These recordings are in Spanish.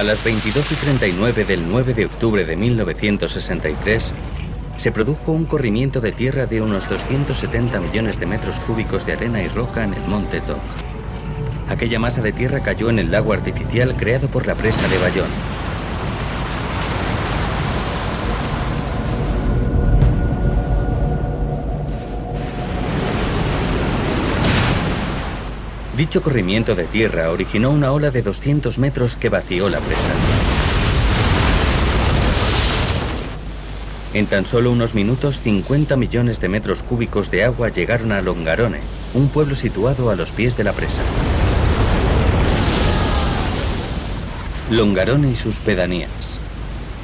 A las 22:39 del 9 de octubre de 1963, se produjo un corrimiento de tierra de unos 270 millones de metros cúbicos de arena y roca en el monte Toc. Aquella masa de tierra cayó en el lago artificial creado por la presa de Bayonne. Dicho corrimiento de tierra originó una ola de 200 metros que vació la presa. En tan solo unos minutos, 50 millones de metros cúbicos de agua llegaron a Longarone, un pueblo situado a los pies de la presa. Longarone y sus pedanías,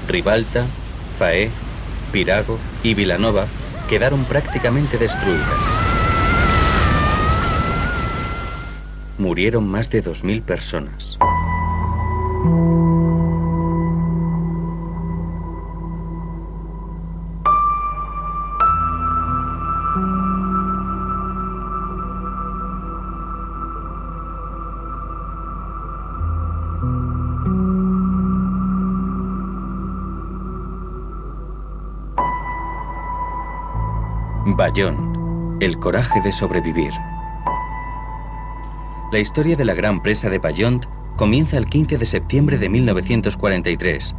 Ribalta, Faè, Pirago y Vilanova, quedaron prácticamente destruidas. Murieron más de 2000 personas. Bayonne, el coraje de sobrevivir. La historia de la gran presa de Bayonne comienza el 15 de septiembre de 1943,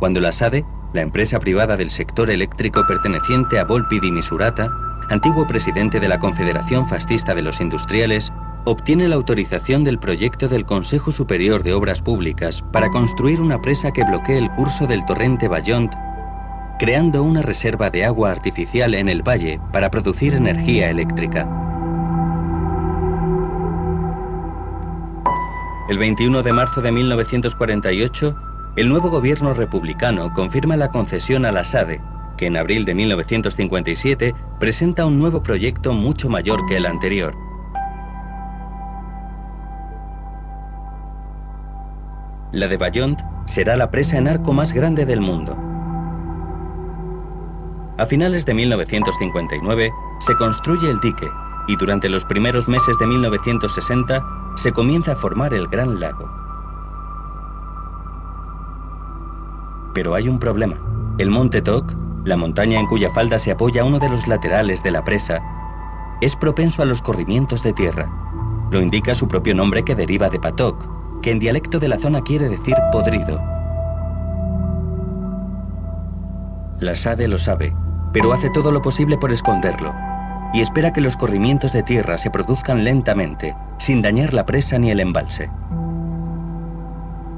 cuando la SADE, la empresa privada del sector eléctrico perteneciente a Volpi di Misurata, antiguo presidente de la Confederación Fascista de los Industriales, obtiene la autorización del proyecto del Consejo Superior de Obras Públicas para construir una presa que bloquee el curso del torrente Bayonne, creando una reserva de agua artificial en el valle para producir energía eléctrica. El 21 de marzo de 1948, el nuevo gobierno republicano confirma la concesión a la SADE, que en abril de 1957 presenta un nuevo proyecto mucho mayor que el anterior. La de Bayonne será la presa en arco más grande del mundo. A finales de 1959 se construye el dique y durante los primeros meses de 1960 se comienza a formar el Gran Lago. Pero hay un problema. El monte Toc, la montaña en cuya falda se apoya uno de los laterales de la presa, es propenso a los corrimientos de tierra. Lo indica su propio nombre, que deriva de Patoc, que en dialecto de la zona quiere decir podrido. La SADE lo sabe, pero hace todo lo posible por esconderlo y espera que los corrimientos de tierra se produzcan lentamente, sin dañar la presa ni el embalse.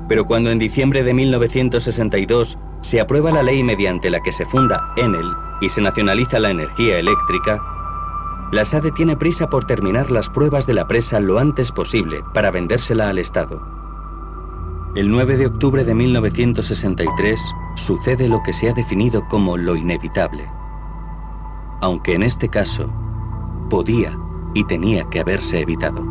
Pero cuando en diciembre de 1962 se aprueba la ley mediante la que se funda Enel y se nacionaliza la energía eléctrica, la SADE tiene prisa por terminar las pruebas de la presa lo antes posible para vendérsela al Estado. El 9 de octubre de 1963 sucede lo que se ha definido como lo inevitable, aunque en este caso podía y tenía que haberse evitado.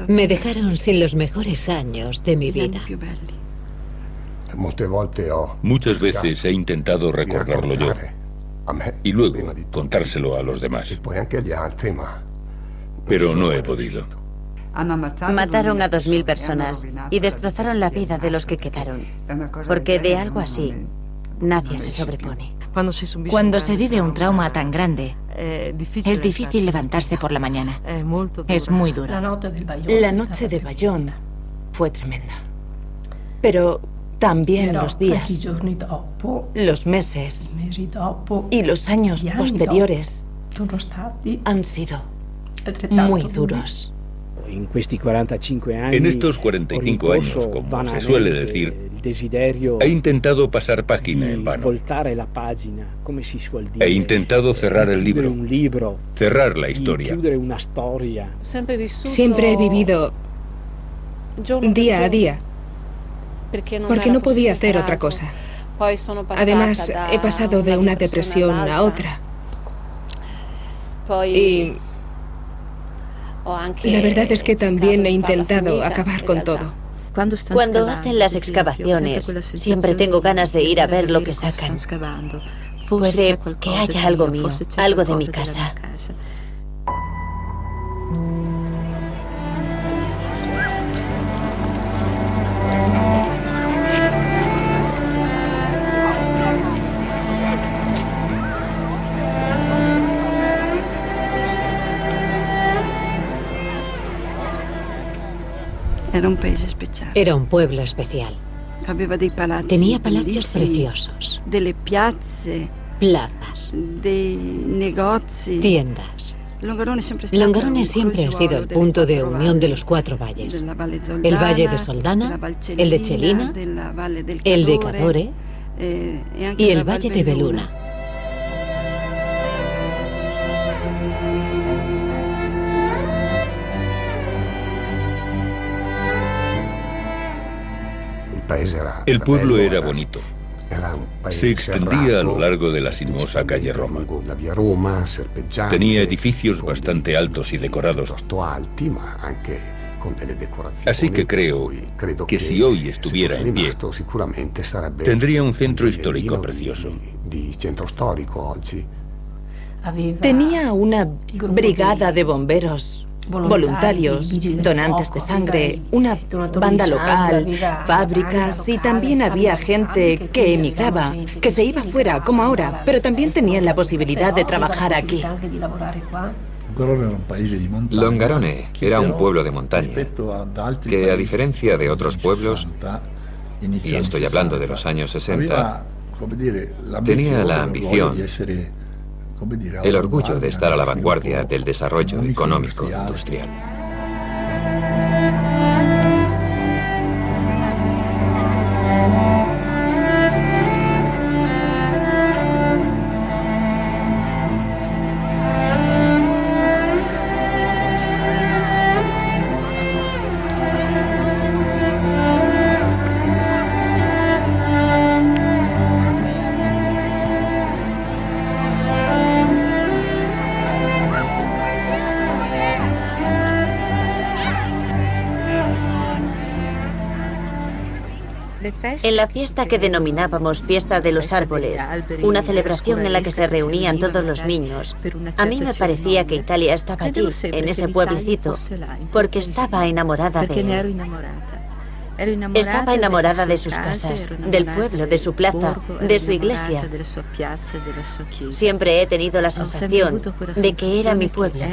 Me dejaron sin los mejores años de mi vida. Muchas veces he intentado recordarlo yo y luego contárselo a los demás, pero no he podido. Mataron a 2000 personas y destrozaron la vida de los que quedaron, porque de algo así nadie se sobrepone. Cuando se vive un trauma tan grande, es difícil levantarse por la mañana. Es muy duro. La noche de Bayonne fue tremenda. Pero también los días, los meses y los años posteriores han sido muy duros. En estos 45 años, como se suele decir, he intentado pasar página en vano. He intentado cerrar el libro, cerrar la historia. Siempre he vivido día a día, porque no podía hacer otra cosa. Además, he pasado de una depresión a otra. Y la verdad es que también he intentado acabar con todo. Cuando hacen las excavaciones, siempre tengo ganas de ir a ver lo que sacan. Puede que haya algo mío, algo de mi casa. Era un pueblo especial. Tenía palacios preciosos, plazas, tiendas. Longarone siempre ha sido el punto de unión de los 4 valles. El valle de Soldana, el de Cellina, el de Cadore y el valle de Beluna. El pueblo era bonito. Se extendía a lo largo de la sinuosa calle Roma. Tenía edificios bastante altos y decorados. Así que creo que si hoy estuviera en pie, tendría un centro histórico precioso. Tenía una brigada de bomberos voluntarios, donantes de sangre, una banda local, fábricas, y también había gente que emigraba, que se iba fuera, como ahora, pero también tenían la posibilidad de trabajar aquí. Longarone era un pueblo de montaña que, a diferencia de otros pueblos, y estoy hablando de los años 60, tenía la ambición, el orgullo de estar a la vanguardia del desarrollo económico e industrial. En la fiesta que denominábamos Fiesta de los Árboles, una celebración en la que se reunían todos los niños, a mí me parecía que Italia estaba allí, en ese pueblecito, porque estaba enamorada de él. Estaba enamorada de sus casas, del pueblo, de su plaza, de su iglesia. Siempre he tenido la sensación de que era mi pueblo.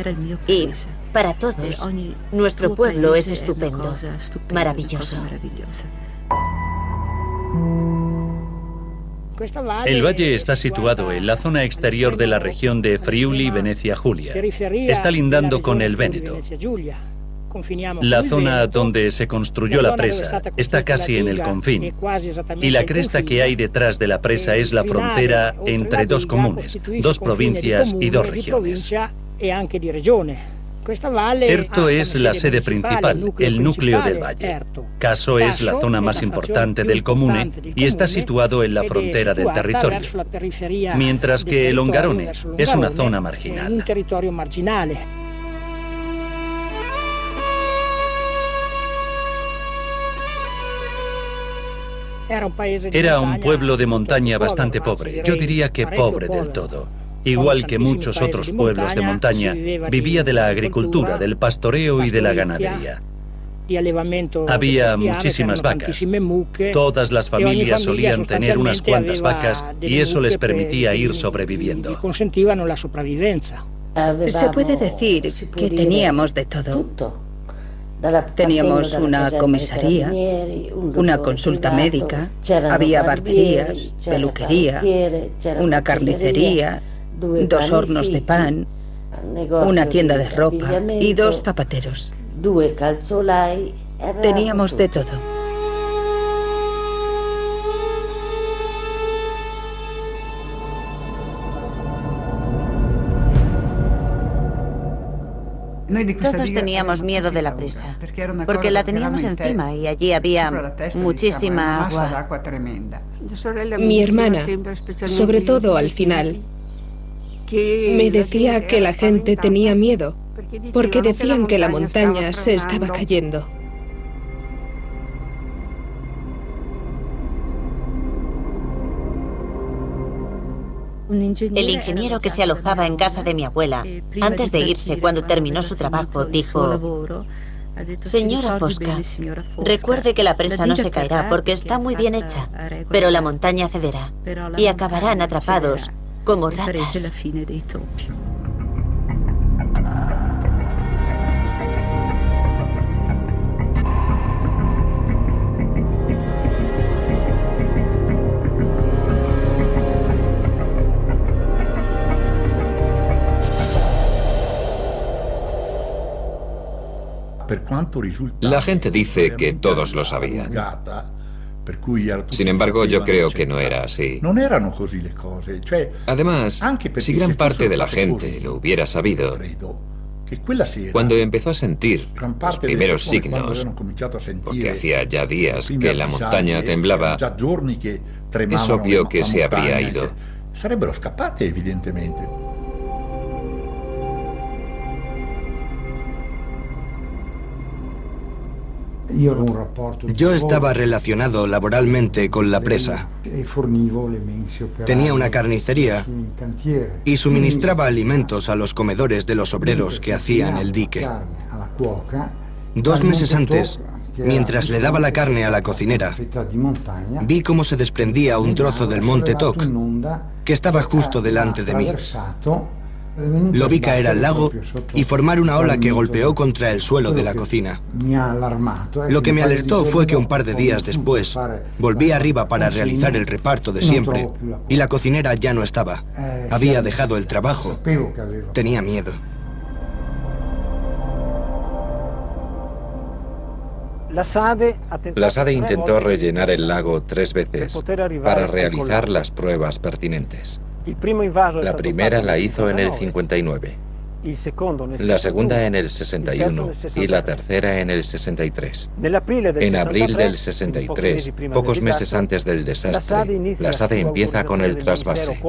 Y, para todos, nuestro pueblo es estupendo, maravilloso. El valle está situado en la zona exterior de la región de Friuli-Venezia Giulia. Está lindando con el Véneto. La zona donde se construyó la presa está casi en el confín, y la cresta que hay detrás de la presa es la frontera entre 2 comunes, 2 provincias y 2 regiones. Erto es la sede principal, el núcleo del valle. Caso es la zona más importante del comune y está situado en la frontera del territorio, mientras que Longarone es una zona marginal. Era un pueblo de montaña bastante pobre, yo diría que pobre del todo. Igual que muchos otros pueblos de montaña, vivía de la agricultura, del pastoreo y de la ganadería. Había muchísimas vacas. Todas las familias solían tener unas cuantas vacas y eso les permitía ir sobreviviendo. Se puede decir que teníamos de todo. Teníamos una comisaría, una consulta médica, había barberías, peluquería, una carnicería, 2 hornos de pan, una tienda de ropa y 2 zapateros. Teníamos de todo. Todos teníamos miedo de la presa, porque la teníamos encima y allí había muchísima agua. Mi hermana, sobre todo al final, me decía que la gente tenía miedo, porque decían que la montaña se estaba cayendo. El ingeniero que se alojaba en casa de mi abuela, antes de irse, cuando terminó su trabajo, dijo: Señora Fosca, recuerde que la presa no se caerá porque está muy bien hecha, pero la montaña cederá y acabarán atrapados como ratas. La gente dice que todos lo sabían. Sin embargo, yo creo que no era así. Además, si gran parte de la gente lo hubiera sabido, cuando empezó a sentir los primeros signos, porque hacía ya días que la montaña temblaba, es obvio que se habría ido. Yo estaba relacionado laboralmente con la presa. Tenía una carnicería y suministraba alimentos a los comedores de los obreros que hacían el dique. 2 meses antes, mientras le daba la carne a la cocinera, vi cómo se desprendía un trozo del monte Toc, que estaba justo delante de mí. Lo vi caer al lago y formar una ola que golpeó contra el suelo de la cocina. Lo que me alertó fue que un par de días después volví arriba para realizar el reparto de siempre y la cocinera ya no estaba. Había dejado el trabajo. Tenía miedo. La SADE intentó rellenar el lago 3 veces para realizar las pruebas pertinentes. La primera la hizo en el 59, la segunda en el 61 y la tercera en el 63. En abril del 63, pocos meses antes del desastre, la SADE empieza con el trasvase,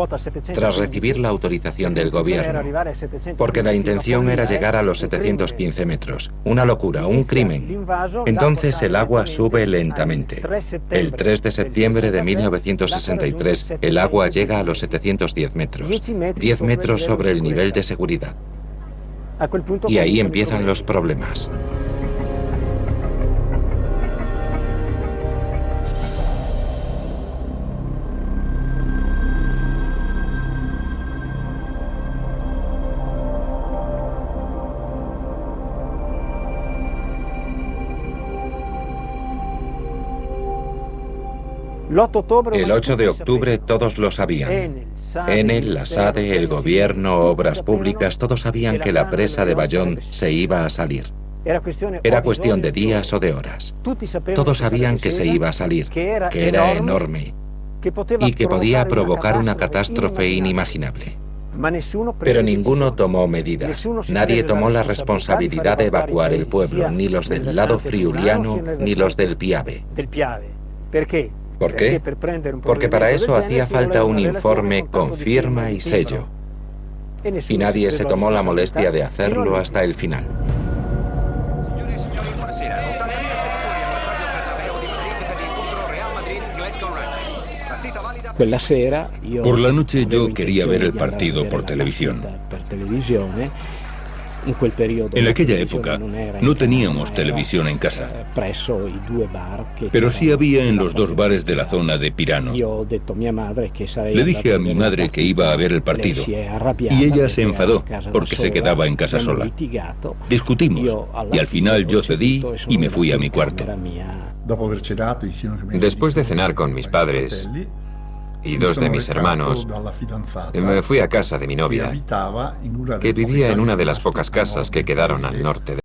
tras recibir la autorización del gobierno, porque la intención era llegar a los 715 metros. Una locura, un crimen. Entonces el agua sube lentamente. El 3 de septiembre de 1963, el agua llega a los 710 metros, 10 metros sobre el nivel de seguridad. Y ahí empiezan los problemas. El 8 de octubre todos lo sabían. Enel, la SADE, el gobierno, obras públicas, todos sabían que la presa de Bayón se iba a salir. Era cuestión de días o de horas. Todos sabían que se iba a salir, que era enorme y que podía provocar una catástrofe inimaginable. Pero ninguno tomó medidas. Nadie tomó la responsabilidad de evacuar el pueblo, ni los del lado friuliano ni los del Piave. ¿Por qué? Porque para eso hacía falta un informe con firma y sello. Y nadie se tomó la molestia de hacerlo hasta el final. Por la noche yo quería ver el partido por televisión. En aquella época no teníamos televisión en casa, pero sí había en los 2 bares de la zona de Pirano. Le dije a mi madre que iba a ver el partido y ella se enfadó porque se quedaba en casa sola. Discutimos y al final yo cedí y me fui a mi cuarto. Después de cenar con mis padres y 2 de mis hermanos, me fui a casa de mi novia, que vivía en una de las pocas casas que quedaron al norte de